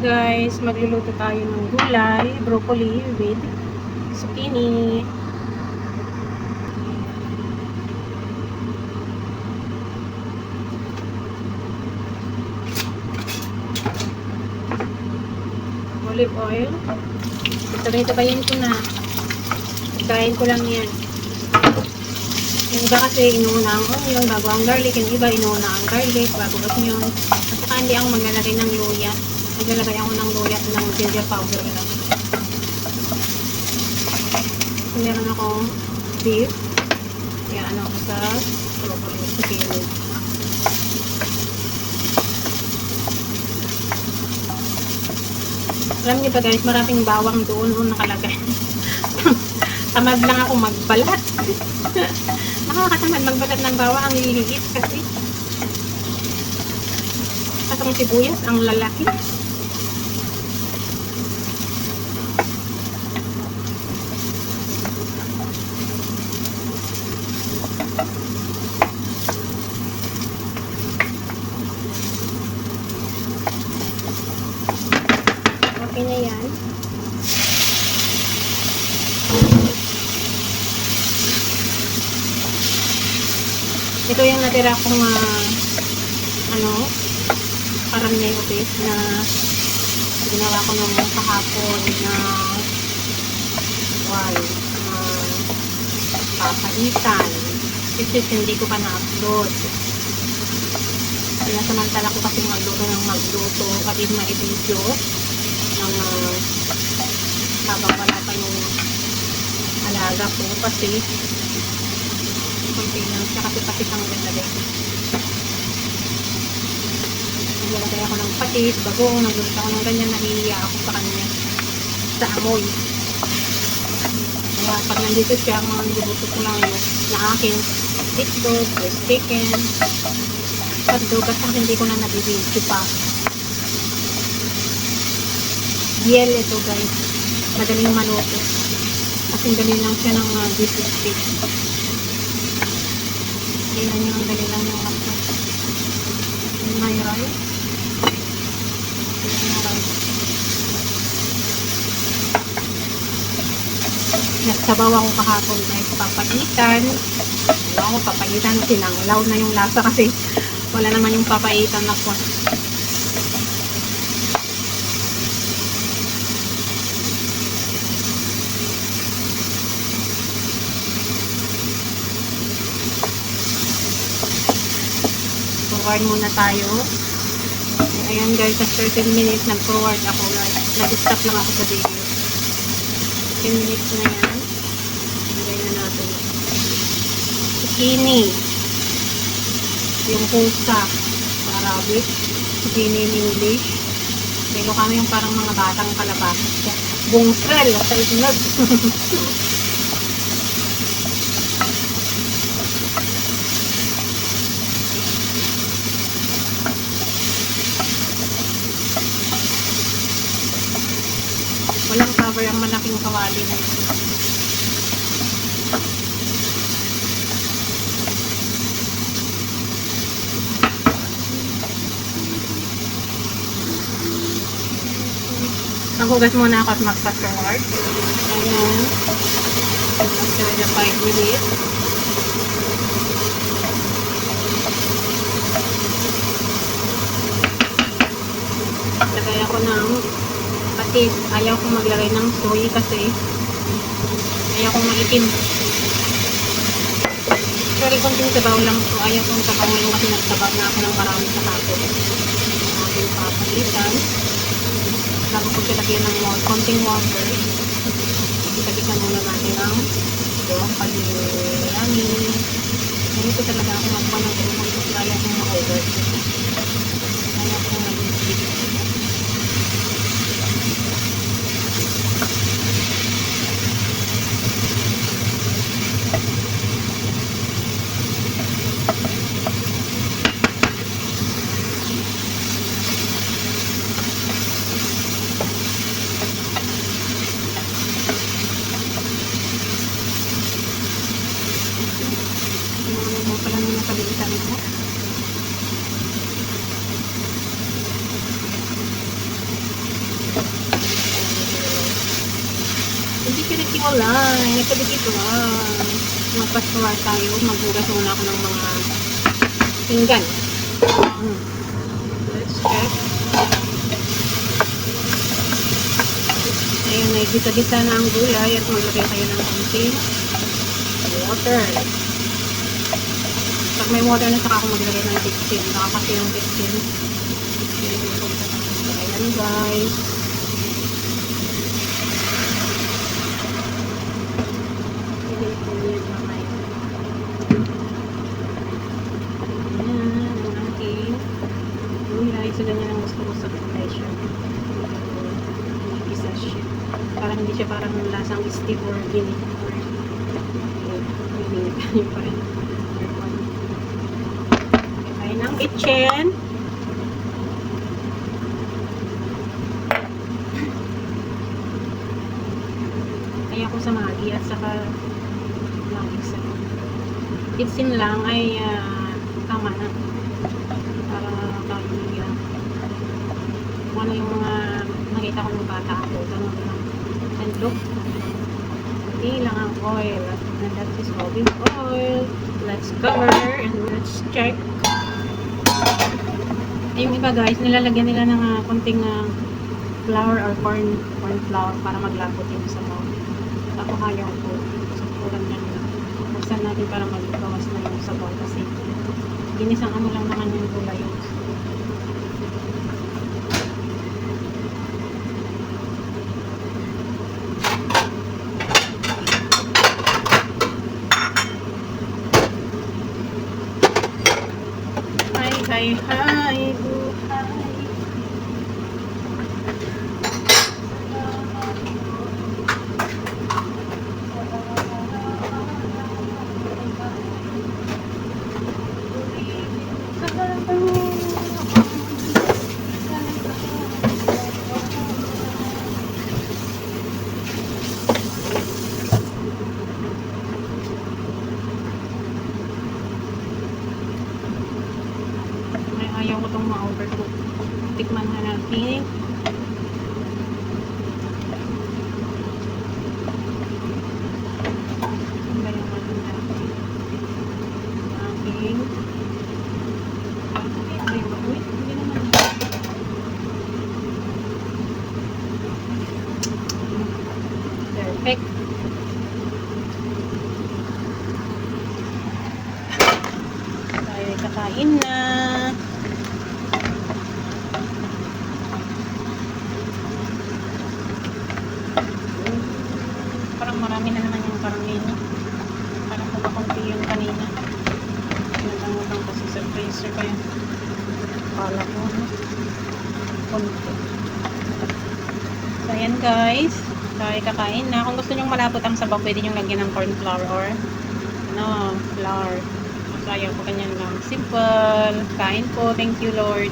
guys, magluluto tayo ng gulay, broccoli with zucchini. Olive oil. Sabay-sabayin ko na. Kain ko lang yan. Yung iba kasi inuuna ang onion bago ang garlic. Yung iba inuuna ang garlic bago onion. At saka hindi ako maglalagay ng luya. Maglalagay ako ng luya at ng ginger powder lang. So, meron akong beef. Kaya ano ako sa broccoli sa zucchini. Alam niyo ba guys, maraming bawang doon nakalagay. Tamad lang ako magbalat. Nakakatamad magbalat ng bawang, ang liliit kasi. Katong sibuyas, ang lalaki. Okay na yan. Ito yung natira kong parang mayonnaise na ginawa ko nung kahapon na papaitan. Kasi hindi ko pa na-upload. Sinasamantala ko kasi magluto at din ma-video ng habang wala pa yung alaga ko kasi konti lang siya kasi patis ang lalagay. Naglalagay ako ng patis, bagong, naglulot ako ng ganyan, nahihiya ako sa kanya sa amoy. Kaya pag nandito siya, mga niluluto ko lang na akin hotdog, chicken, hotdog, at saka hindi ko na nabibidyo pa. Biel ito guys, madaling maluto kasi dali lang siya ng beef steak. Ayan yung dali lang yung hotdog. May rice. Ayan yung rice. Nagsabaw ako kahapon guys, papaitan. Papaitan, sinanglaw na yung lasa kasi wala naman yung papaitan na po. Forward muna tayo. Ayan guys, sa 13 minutes nag-forward ako guys. Nag-stop lang ako sa video. 10 minutes na yan. Ilagay na natin. Zucchini. Yung pusa sa Arabic. Zucchini in English. Pero kami yung parang mga batang kalabasa. Bungsel sa itinag. Walang cover ang malaking kawali na ito. Maghugas muna ako at mag-forward. Ayan. After the 5 minutes. Lagay ako ng patis. Ayaw ko maglagay ng soy kasi ayaw kong maitim. Sorry, konting sabaw lang po. Ayaw kong sabaw yung kasi nagsabaw na ako ng marami sa hapon. Ating papalitan. Tapos kung kilagyan ng konting water, itagisan muna natin ang pag-yami. Ganito talaga ako magpa ng ganito kasi ayaw kong ma-over. Ayaw kong mag-ibig. Pala nung nakalimutan ko. gulay. Nagsabi dito magpaskuha tayo. Maghugas muna ako ng mga pinggan. Let's check. Ayun, may gisa-gisa na ang gulay at maglagay tayo ng konting water. Pag may water na saka ako maglagay ng bitsin. Saka kasi yung bitsin. Ayan guys. So, ganyan ang gusto ko sa presyo. Isa siya. Parang hindi siya parang lasang steak or vinegar. Vinegar pa rin. Kaya ng kitchen. Kaya ko sa Maggi at saka lang isa. Kitchen lang ay tama na. Para tayo ano yung mga nakita ko ng bata ako. Ganun lang. And look. Hindi lang ang oil. And that is olive oil. Let's cover and let's check. Yung iba guys, nilalagyan nila ng konting flour or corn flour para maglapot yung sabaw. Ako ayaw ko. So, kurang yan lang. Buksan natin para magbawas na yung sabaw kasi ginisang ano lang naman yung gulay yun. Hi, buhay. Ayaw ko itong ma-overcook. Tikman na natin. Ano ba yung maganda? Aking. Wait, hindi naman. Perfect. Tayo kakain na. Marami na naman yung karne. Parang kumakunti yung kanina. Nagangutang kasi sa freezer pa yun. Kala ko. Kunti. So, ayan guys. Tayo kakain na. Kung gusto nyong malapot ang sabaw, pwede nyong lagyan ng corn flour or flour. So, ayaw ko ganyan lang. Simple. Kain po. Thank you, Lord.